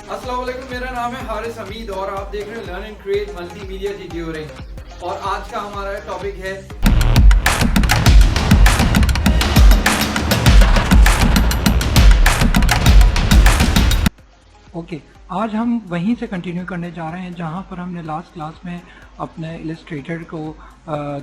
अस्सलाम वालेकुम, मेरा नाम है हारिस हमीद और आप देख रहे हैं learn and create multimedia tutorial. और आज का हमारा टॉपिक है आज हम वहीं से कंटिन्यू करने जा रहे हैं जहां पर हमने लास्ट क्लास में अपने इलस्ट्रेटर को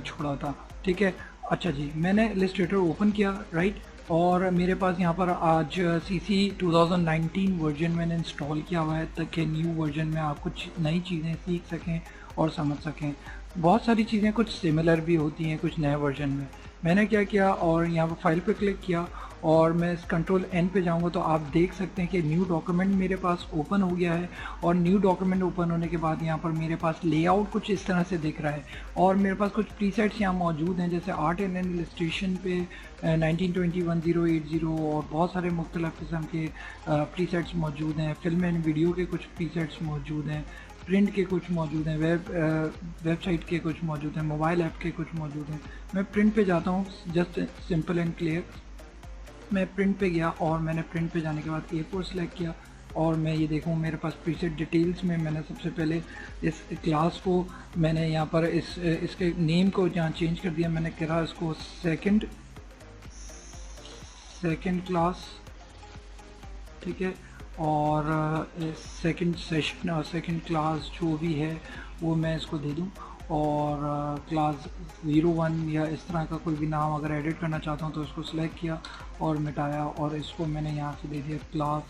छोड़ा था। ठीक है, अच्छा जी, मैंने इलस्ट्रेटर ओपन किया, राइट, और मेरे पास यहाँ पर आज CC 2019 वर्जन मैंने इंस्टॉल किया हुआ है ताकि न्यू वर्जन में आप कुछ नई चीज़ें सीख सकें और समझ सकें। बहुत सारी चीज़ें कुछ सिमिलर भी होती हैं कुछ नए वर्जन में। मैंने क्या किया, और यहाँ पर फाइल पे क्लिक किया और मैं इस कंट्रोल N पे जाऊँगा तो आप देख सकते हैं कि न्यू डॉक्यूमेंट मेरे पास ओपन हो गया है। और न्यू डॉक्यूमेंट ओपन होने के बाद यहाँ पर मेरे पास लेआउट कुछ इस तरह से दिख रहा है और मेरे पास कुछ प्रीसेट्स यहाँ मौजूद हैं, जैसे आर्ट एंड इलस्ट्रेशन पे 1920 1080 और बहुत सारे मुख्तलिफ किस्म के प्रीसेट्स मौजूद हैं। फिल्म एंड वीडियो के कुछ प्रीसेट्स मौजूद हैं, प्रिंट के कुछ मौजूद हैं, वेबसाइट के कुछ मौजूद हैं, मोबाइल ऐप के कुछ मौजूद हैं। मैं प्रिंट पे जाता हूँ, जस्ट सिंपल एंड क्लियर। मैं प्रिंट पे गया और मैंने प्रिंट पे जाने के बाद A4 सेलेक्ट किया और मैं ये देखूँ मेरे पास प्रीसेट डिटेल्स में मैंने सबसे पहले इस क्लास को मैंने यहाँ पर इसके नेम को जहाँ चेंज कर दिया। मैंने कहा इसको सेकंड क्लास, ठीक है, और सेकंड सेशन और सेकंड क्लास जो भी है वो मैं इसको दे दूँ। और क्लास 01 या इस तरह का कोई भी नाम अगर एडिट करना चाहता हूँ तो इसको सिलेक्ट किया और मिटाया और इसको मैंने यहाँ से दे दिया क्लास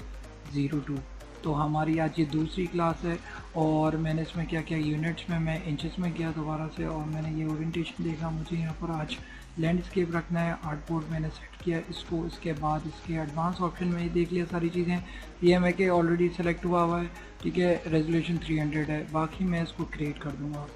02। तो हमारी आज ये दूसरी क्लास है। और मैंने इसमें क्या किया, यूनिट्स में मैं इंचेस में किया दोबारा से, और मैंने ये ओरिएंटेशन देखा, मुझे यहाँ पर आज लैंडस्केप रखना है। आर्टबोर्ड मैंने सेट किया इसको। इसके बाद इसके एडवांस ऑप्शन में देख लिया सारी चीज़ें। PMAK ऑलरेडी सेलेक्ट हुआ है, ठीक है, रेजोल्यूशन 300 है। बाकी मैं इसको क्रिएट कर दूँगा,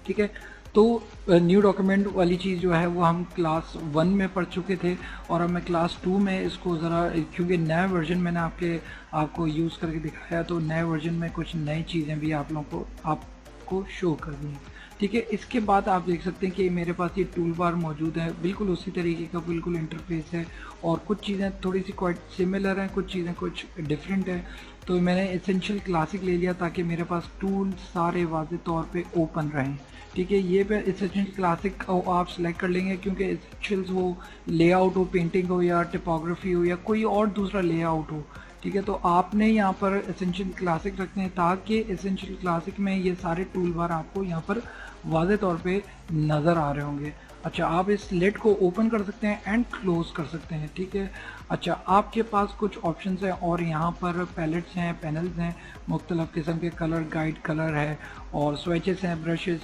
ठीक है। तो न्यू डॉक्यूमेंट वाली चीज़ जो है वो हम क्लास 1 में पढ़ चुके थे और अब मैं क्लास 2 में इसको ज़रा, क्योंकि नया वर्जन मैंने आपको यूज़ करके दिखाया तो नए वर्जन में कुछ नई चीज़ें भी आपको शो कर दी हैं, ठीक है। इसके बाद आप देख सकते हैं कि मेरे पास ये टूल बार मौजूद है, बिल्कुल उसी तरीके का बिल्कुल इंटरफेस है और कुछ चीज़ें थोड़ी सी क्वाइट सिमिलर हैं, कुछ चीज़ें कुछ डिफरेंट है। तो मैंने एसेंशियल क्लासिक ले लिया ताकि मेरे पास टूल सारे वाज़ेह तौर पे ओपन रहें, ठीक है। ये पे एसेंशियल क्लासिक आप सेलेक्ट कर लेंगे क्योंकि एसेंशियल्स हो, लेआउट हो, पेंटिंग हो या टिपोग्राफी हो या कोई और दूसरा लेआउट हो, ठीक है। तो आपने यहाँ पर एसेंशियल क्लासिक रखते हैं ताकि एसेंशियल क्लासिक में ये सारे टूल बार आपको यहाँ पर वाज़ेह तौर पे नज़र आ रहे होंगे। अच्छा, आप इस लेट को ओपन कर सकते हैं एंड क्लोज कर सकते हैं, ठीक है। अच्छा, आपके पास कुछ ऑप्शंस हैं और यहाँ पर पैलेट्स हैं, पैनल्स हैं, मुख्तलिफ़ किस्म के कलर, गाइड कलर है और स्विचेस हैं, brushes,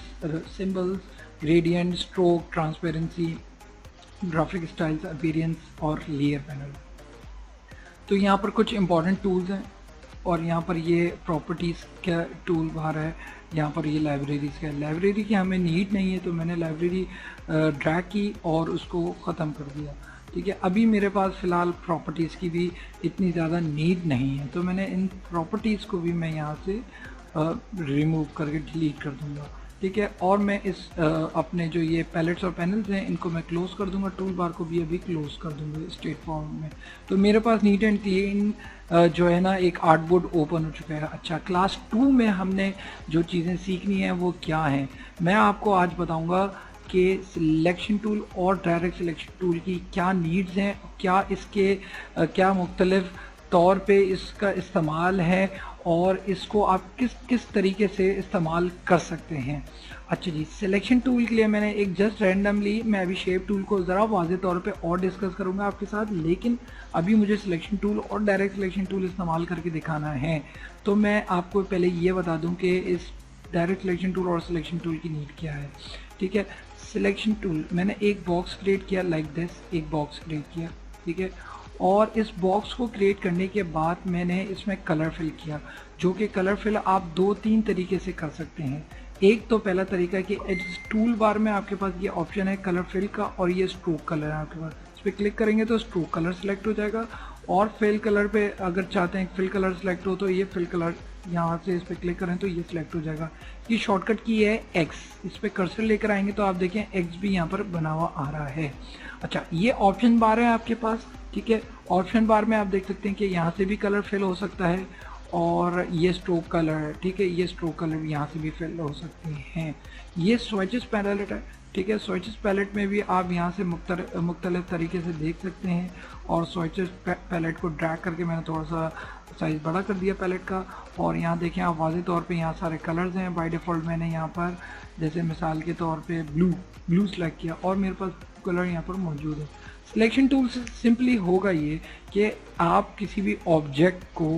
symbols, gradient, stroke, transparency, graphic styles, appearance और लेयर पैनल। तो यहाँ पर कुछ इंपॉर्टेंट टूल्स हैं और यहाँ पर ये प्रॉपर्टीज़ का टूल बार है। यहाँ पर ये लाइब्रेरीज़ का है। लाइब्रेरी की हमें नीड नहीं है तो मैंने लाइब्रेरी ड्रैग की और उसको ख़त्म कर दिया, ठीक है। अभी मेरे पास फ़िलहाल प्रॉपर्टीज़ की भी इतनी ज़्यादा नीड नहीं है तो मैंने इन प्रॉपर्टीज़ को भी मैं यहाँ से रिमूव करके डिलीट कर दूँगा, ठीक है। और मैं इस अपने जो ये पैलेट्स और पैनल्स हैं इनको मैं क्लोज़ कर दूंगा, टूल बार को भी अभी क्लोज़ कर दूंगा स्ट्रेट फॉर्म में। तो मेरे पास नीट एंड क्लीन जो है ना एक आर्टबोर्ड ओपन हो चुका है। अच्छा, क्लास 2 में हमने जो चीज़ें सीखनी है वो क्या हैं, मैं आपको आज बताऊंगा कि सिलेक्शन टूल और डायरेक्ट सिलेक्शन टूल की क्या नीड्स हैं, क्या इसके क्या मुख्तलिफ तौर पे इसका इस्तेमाल है और इसको आप किस तरीके से इस्तेमाल कर सकते हैं। अच्छा जी, सिलेक्शन टूल के लिए मैंने एक जस्ट रैंडमली मैं अभी शेप टूल को ज़रा वाज़ेह तौर पे और डिस्कस करूँगा आपके साथ, लेकिन अभी मुझे सिलेक्शन टूल और डायरेक्ट सिलेक्शन टूल इस्तेमाल करके दिखाना है। तो मैं आपको पहले ये बता दूँ कि इस डायरेक्ट सिलेक्शन टूल और सिलेक्शन टूल की नीड क्या है, ठीक है। सिलेक्शन टूल मैंने एक बॉक्स क्रिएट किया लाइक दिस, एक बॉक्स क्रिएट किया, ठीक है। और इस बॉक्स को क्रिएट करने के बाद मैंने इसमें कलर फिल किया, जो कि कलर फिल आप 2-3 तरीके से कर सकते हैं। एक तो पहला तरीका है कि इस टूल बार में आपके पास ये ऑप्शन है कलर फिल का और ये स्ट्रोक कलर है आपके पास। इस पर क्लिक करेंगे तो स्ट्रोक कलर सेलेक्ट हो जाएगा और फिल कलर पे अगर चाहते हैं फिल कलर सेलेक्ट हो तो ये फिल कलर यहाँ से इस पर क्लिक करें तो ये सिलेक्ट हो जाएगा। ये शॉर्टकट की है X, इस पर कर्सर लेकर आएंगे तो आप देखें X भी यहाँ पर बना हुआ आ रहा है। अच्छा, ये ऑप्शन बार है आपके पास, ठीक है। ऑप्शन बार में आप देख सकते हैं कि यहाँ से भी कलर फिल हो सकता है और ये स्ट्रोक कलर है, ठीक है, ये स्ट्रोक कलर यहाँ से भी फिल हो सकते हैं। ये स्विचेस पैलेट है, ठीक है, स्विचेस पैलेट में भी आप यहाँ से मुख्तलिफ तरीके से देख सकते हैं। और स्विचेस पैलेट को ड्रैग करके मैंने थोड़ा सा साइज़ बड़ा कर दिया पैलेट का, और यहाँ देखें आप वाज़े तौर पे यहाँ सारे कलर्स हैं। बाय डिफ़ॉल्ट मैंने यहाँ पर जैसे मिसाल के तौर पे ब्लू सेलेक्ट किया और मेरे पास कलर यहाँ पर मौजूद है। सिलेक्शन टूल से सिंपली होगा ये कि आप किसी भी ऑब्जेक्ट को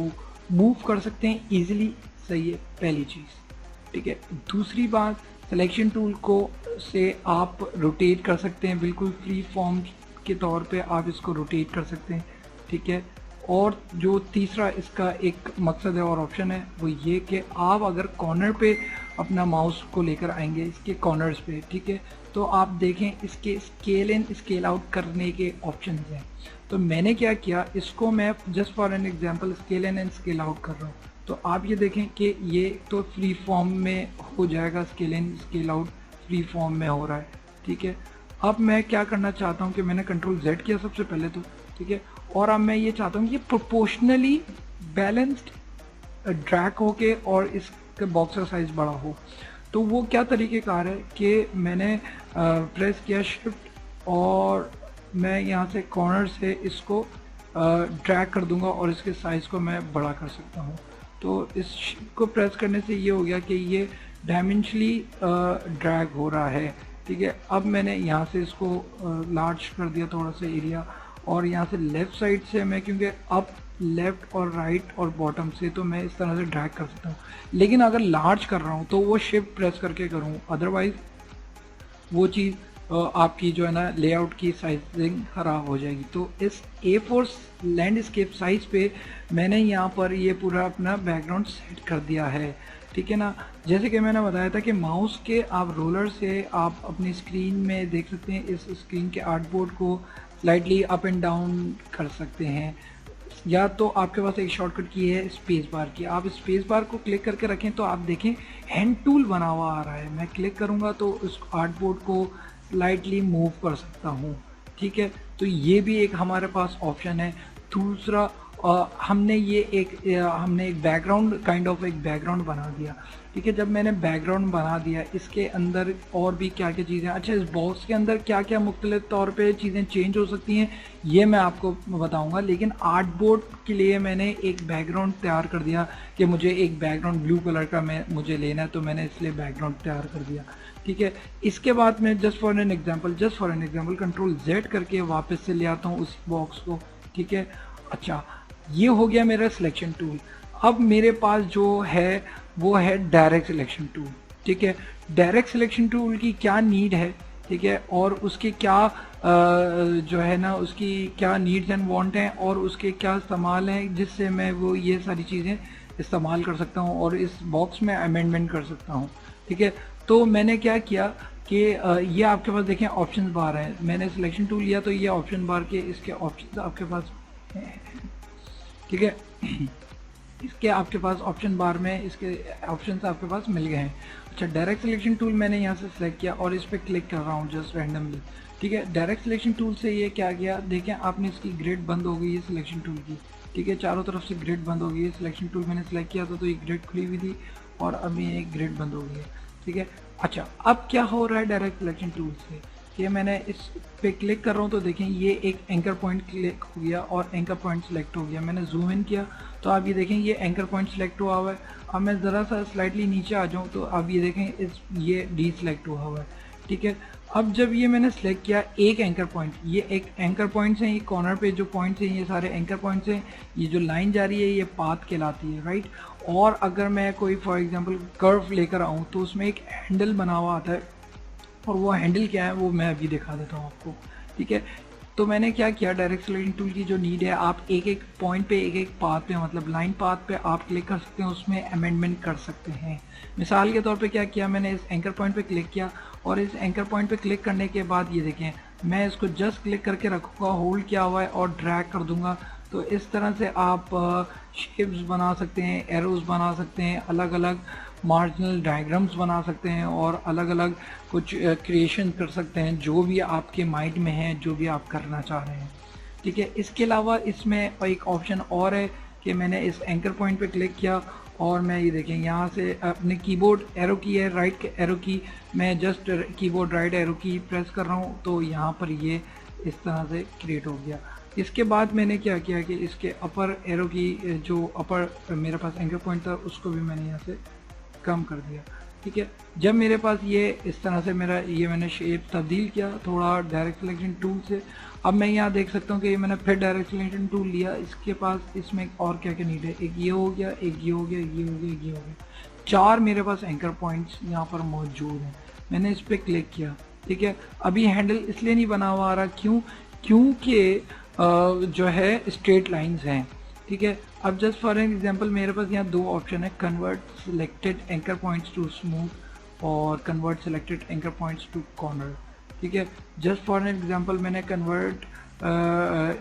मूव कर सकते हैं ईजिली, सही है पहली चीज़, ठीक है। दूसरी बात, सिलेक्शन टूल को से आप रोटेट कर सकते हैं, बिल्कुल फ्री फॉर्म के तौर पे आप इसको रोटेट कर सकते हैं, ठीक है। और जो तीसरा इसका एक मकसद है और ऑप्शन है वो ये कि आप अगर कॉर्नर पे अपना माउस को लेकर आएंगे इसके कॉर्नर्स पे, ठीक है, तो आप देखें इसके स्केल इन स्केल आउट करने के ऑप्शन हैं। तो मैंने क्या किया, इसको मैं just for an example scale in and scale out कर रहा हूँ। तो आप ये देखें कि ये तो फ्री फॉर्म में हो जाएगा, scale in scale out free form में हो रहा है, ठीक है। अब मैं क्या करना चाहता हूँ कि मैंने कंट्रोल Z किया सबसे पहले तो, ठीक है, और अब मैं ये चाहता हूँ कि प्रोपोर्शनली बैलेंस्ड ड्रैग हो के और इसके बॉक्स का साइज़ बड़ा हो। तो वो क्या तरीक़ेकार है कि मैंने प्रेस किया शिफ्ट और मैं यहाँ से कॉर्नर से इसको ड्रैग कर दूंगा और इसके साइज़ को मैं बड़ा कर सकता हूँ। तो इस को प्रेस करने से ये हो गया कि ये डायमेंशनली ड्रैग हो रहा है, ठीक है। अब मैंने यहाँ से इसको लार्ज कर दिया थोड़ा सा एरिया, और यहाँ से लेफ़्ट साइड से मैं, क्योंकि अप लेफ़्ट और राइट और बॉटम से, तो मैं इस तरह से ड्रैग कर सकता हूँ। लेकिन अगर लार्ज कर रहा हूँ तो वो शिफ्ट प्रेस करके करूँ, अदरवाइज़ वो चीज़ आपकी जो है ना लेआउट की साइजिंग ख़राब हो जाएगी। तो इस A4 लैंडस्केप साइज़ पे मैंने यहाँ पर ये पूरा अपना बैकग्राउंड सेट कर दिया है, ठीक है ना। जैसे कि मैंने बताया था कि माउस के आप रोलर से आप अपनी स्क्रीन में देख सकते हैं, इस स्क्रीन के आर्टबोर्ड को स्लाइटली अप एंड डाउन कर सकते हैं, या तो आपके पास एक शॉर्टकट की है स्पेस बार की, आप स्पेस बार को क्लिक करके रखें तो आप देखें हैंड टूल बना हुआ आ रहा है। मैं क्लिक करूँगा तो उस आर्टबोर्ड को स्लाइटली मूव कर सकता हूँ, ठीक है। तो ये भी एक हमारे पास ऑप्शन है। दूसरा हमने एक बैकग्राउंड काइंड ऑफ एक बैकग्राउंड बना दिया, ठीक है। जब मैंने बैकग्राउंड बना दिया, इसके अंदर और भी क्या क्या चीज़ें, अच्छा इस बॉक्स के अंदर क्या क्या मुख्तलिफ तौर पे चीज़ें चेंज हो सकती हैं ये मैं आपको बताऊंगा। लेकिन आर्टबोर्ड के लिए मैंने एक बैकग्राउंड तैयार कर दिया कि मुझे एक बैकग्राउंड ब्लू कलर का मुझे लेना है, तो मैंने इसलिए बैकग्राउंड तैयार कर दिया, ठीक है। इसके बाद मैं just for an example control Z करके वापस से ले आता हूँ उस बॉक्स को, ठीक है। अच्छा, ये हो गया मेरा सिलेक्शन टूल। अब मेरे पास जो है वो है डायरेक्ट सिलेक्शन टूल, ठीक है। डायरेक्ट सिलेक्शन टूल की क्या नीड है, ठीक है, और उसके क्या जो है ना उसकी क्या नीड्स एंड वांट हैं और उसके क्या इस्तेमाल हैं जिससे मैं वो ये सारी चीज़ें इस्तेमाल कर सकता हूँ और इस बॉक्स में अमेंडमेंट कर सकता हूँ, ठीक है। तो मैंने क्या किया कि ये आपके पास देखें ऑप्शन बार है, मैंने सिलेक्शन टूल लिया तो ये ऑप्शन बार के इसके ऑप्शन आपके पास, ठीक है, इसके आपके पास ऑप्शन बार में इसके ऑप्शंस आपके पास मिल गए हैं। अच्छा, डायरेक्ट सिलेक्शन टूल मैंने यहाँ से सिलेक्ट किया और इस पर क्लिक कर रहा हूँ जस्ट रैंडमली, ठीक है। डायरेक्ट सिलेक्शन टूल से ये क्या किया, देखें आपने इसकी ग्रिड बंद हो गई है सिलेक्शन टूल की, ठीक है, चारों तरफ से ग्रिड बंद हो गई है। सिलेक्शन टूल मैंने सिलेक्ट किया था तो ये ग्रिड खुली हुई थी और अभी एक ग्रिड बंद हो गई है, ठीक है। अच्छा, अब क्या हो रहा है डायरेक्ट सिलेक्शन टूल से कि मैंने इस पे क्लिक कर रहा हूँ तो देखें ये एक एंकर पॉइंट क्लिक हो गया और एंकर पॉइंट सिलेक्ट हो गया। मैंने जूम इन किया तो आप ये देखें ये एंकर पॉइंट सिलेक्ट हुआ हुआ है। अब मैं ज़रा सा स्लाइटली नीचे आ जाऊँ तो आप ये देखें ये डी सिलेक्ट हुआ हुआ है, ठीक है। अब जब ये मैंने सेलेक्ट किया एक एंकर पॉइंट, ये एक एंकर पॉइंट्स हैं, ये कॉर्नर पे जो पॉइंट्स हैं ये सारे एंकर पॉइंट्स हैं, ये जो लाइन जा रही है ये पाथ कहलाती है, राइट। और अगर मैं कोई फॉर एग्जांपल कर्व लेकर आऊँ तो उसमें एक हैंडल बना हुआ आता है और वो हैंडल क्या है वो मैं अभी दिखा देता हूँ आपको, ठीक है। तो मैंने क्या किया, डायरेक्ट सिलेक्शन टूल की जो नीड है, आप एक एक पॉइंट पे एक एक पाथ पे मतलब लाइन पाथ पे आप क्लिक कर सकते हैं, उसमें अमेंडमेंट कर सकते हैं। मिसाल के तौर पे क्या किया, मैंने इस एंकर पॉइंट पे क्लिक किया और इस एंकर पॉइंट पे क्लिक करने के बाद ये देखें मैं इसको जस्ट क्लिक करके रखूँगा, होल्ड किया हुआ है और ड्रैग कर दूँगा। तो इस तरह से आप शेप्स बना सकते हैं, एरोज बना सकते हैं, अलग अलग मार्जिनल डायग्राम्स बना सकते हैं और अलग अलग कुछ क्रिएशन कर सकते हैं जो भी आपके माइंड में है, जो भी आप करना चाह रहे हैं, ठीक है। इसके अलावा इसमें एक ऑप्शन और है कि मैंने इस एंकर पॉइंट पे क्लिक किया और मैं ये देखें यहाँ से अपने कीबोर्ड एरो की है, राइट एरो की, मैं जस्ट कीबोर्ड राइट एरो की प्रेस कर रहा हूँ तो यहाँ पर ये इस तरह से क्रिएट हो गया। इसके बाद मैंने क्या किया कि इसके अपर एरो की जो अपर मेरे पास एंकर पॉइंट था उसको भी मैंने यहाँ से कम कर दिया। ठीक है, जब मेरे पास ये इस तरह से मेरा ये मैंने शेप तब्दील किया थोड़ा डायरेक्ट सिलेक्शन टूल से। अब मैं यहाँ देख सकता हूँ कि ये मैंने फिर डायरेक्ट सिलेक्शन टूल लिया, इसके पास इसमें और क्या क्या नीड है, एक ये हो गया, एक ये हो गया, ये हो गया, ये हो गया, 4 मेरे पास एंकर पॉइंट्स यहाँ पर मौजूद हैं। मैंने इस पर क्लिक किया। ठीक है, अभी हैंडल इसलिए नहीं बना हुआ आ रहा, क्योंकि जो है स्ट्रेट लाइंस हैं। ठीक है, अब जस्ट फॉर एन एग्जांपल मेरे पास यहाँ 2 ऑप्शन है, convert selected anchor points to smooth और convert selected anchor points to corner. ठीक है, जस्ट फॉर एन एग्जांपल मैंने कन्वर्ट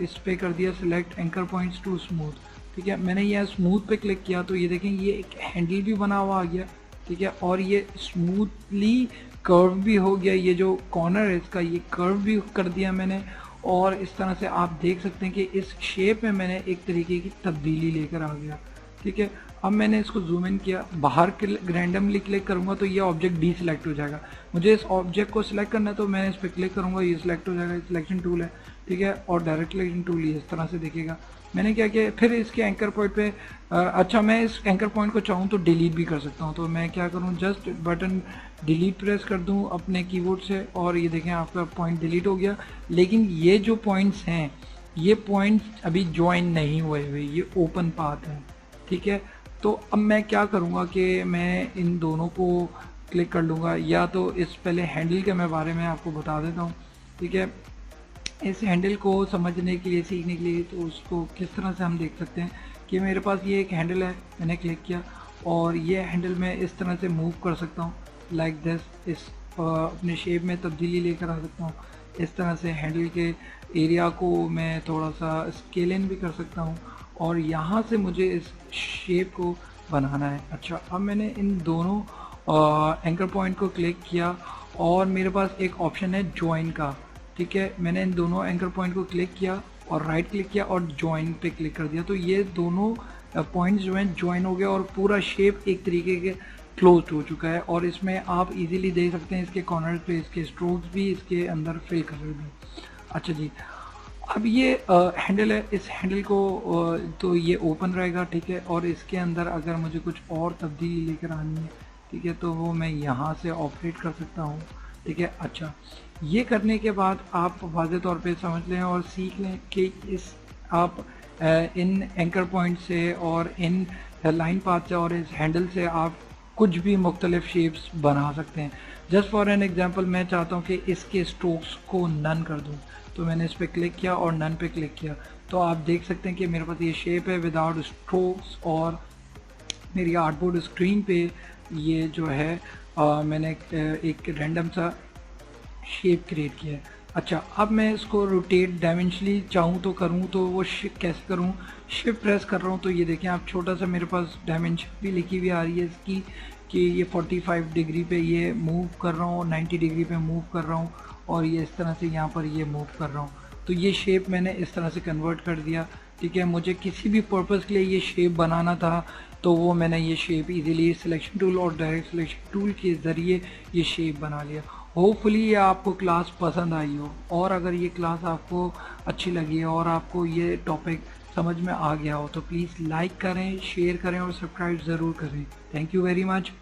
इस पे कर दिया select anchor points to smooth. ठीक है, मैंने यहाँ स्मूथ पे क्लिक किया तो ये देखें ये एक हैंडल भी बना हुआ आ गया। ठीक है, और ये स्मूथली कर्व भी हो गया, ये जो कॉर्नर है इसका ये कर्व भी कर दिया मैंने। और इस तरह से आप देख सकते हैं कि इस शेप में मैंने एक तरीके की तब्दीली लेकर आ गया। ठीक है, अब मैंने इसको जूम इन किया, बाहर रैंडमली क्लिक करूंगा तो ये ऑब्जेक्ट डी सिलेक्ट हो जाएगा। मुझे इस ऑब्जेक्ट को सिलेक्ट करना है तो मैं इस पर क्लिक करूंगा, ये सिलेक्ट हो जाएगा, सिलेक्शन टूल है। ठीक है, और डायरेक्ट सिलेक्शन टूल ये इस तरह से दिखेगा। मैंने क्या किया, फिर इसके एंकर पॉइंट पे अच्छा मैं इस एंकर पॉइंट को चाहूँ तो डिलीट भी कर सकता हूँ, तो मैं क्या करूँ, जस्ट बटन डिलीट प्रेस कर दूँ अपने कीबोर्ड से और ये देखें आपका पॉइंट डिलीट हो गया। लेकिन ये जो पॉइंट्स हैं ये पॉइंट्स अभी ज्वाइन नहीं हुए हुए, ये ओपन पाथ है। ठीक है, तो अब मैं क्या करूँगा कि मैं इन दोनों को क्लिक कर लूँगा, या तो इस पहले हैंडल के मैं बारे में आपको बता देता हूँ। ठीक है, इस हैंडल को समझने के लिए, सीखने के लिए तो उसको किस तरह से हम देख सकते हैं कि मेरे पास ये एक हैंडल है, मैंने क्लिक किया और ये हैंडल मैं इस तरह से मूव कर सकता हूँ लाइक दिस, इस अपने शेप में तब्दीली लेकर आ सकता हूँ। इस तरह से हैंडल के एरिया को मैं थोड़ा सा स्केल इन भी कर सकता हूँ और यहाँ से मुझे इस शेप को बनाना है। अच्छा, अब मैंने इन दोनों एंकर पॉइंट को क्लिक किया और मेरे पास एक ऑप्शन है ज्वाइन का। ठीक है, मैंने इन दोनों एंकर पॉइंट को क्लिक किया और राइट क्लिक किया और ज्वाइन पे क्लिक कर दिया, तो ये दोनों पॉइंट्स जो हैं ज्वाइन हो गया और पूरा शेप एक तरीके के क्लोज हो चुका है। और इसमें आप इजीली देख सकते हैं इसके कॉर्नर पे इसके स्ट्रोक्स भी, इसके अंदर फिल कलर भी। अच्छा जी, अब ये हैंडल है, इस हैंडल को तो ये ओपन रहेगा। ठीक है, और इसके अंदर अगर मुझे कुछ और तब्दीली लेकर आनी है, ठीक है, तो वो मैं यहाँ से ऑपरेट कर सकता हूँ। ठीक है, अच्छा, ये करने के बाद आप वाज़े तौर पे समझ लें और सीख लें कि इस आप इन एंकर पॉइंट से और इन लाइन पाथ से और इस हैंडल से आप कुछ भी मुख्तलिफ शेप्स बना सकते हैं। जस्ट फॉर एन एग्जांपल मैं चाहता हूँ कि इसके स्ट्रोक्स को नन कर दूँ, तो मैंने इस पर क्लिक किया और नन पे क्लिक किया, तो आप देख सकते हैं कि मेरे पास ये शेप है विदाउट स्ट्रोक्स और मेरी आर्टबोर्ड स्क्रीन पे ये जो है मैंने एक रैंडम सा शेप क्रिएट किया है। अच्छा, अब मैं इसको रोटेट डायमेंशनली चाहूँ तो करूँ तो वो कैसे करूँ, शिफ्ट प्रेस कर रहा हूँ तो ये देखें आप छोटा सा मेरे पास डायमेंशन भी लिखी हुई आ रही है इसकी कि ये 45 डिग्री पे ये मूव कर रहा हूँ, 90 डिग्री पे मूव कर रहा हूँ और ये इस तरह से यहाँ पर ये मूव कर रहा हूँ। तो ये शेप मैंने इस तरह से कन्वर्ट कर दिया। ठीक है, मुझे किसी भी पर्पज़ के लिए ये शेप बनाना था तो वो मैंने ये शेप इजीली सिलेक्शन टूल और डायरेक्ट सिलेक्शन टूल के ज़रिए ये शेप बना लिया। होपफुली ये आपको क्लास पसंद आई हो, और अगर ये क्लास आपको अच्छी लगी है और आपको ये टॉपिक समझ में आ गया हो तो प्लीज़ लाइक करें, शेयर करें और सब्सक्राइब ज़रूर करें। Thank you very much.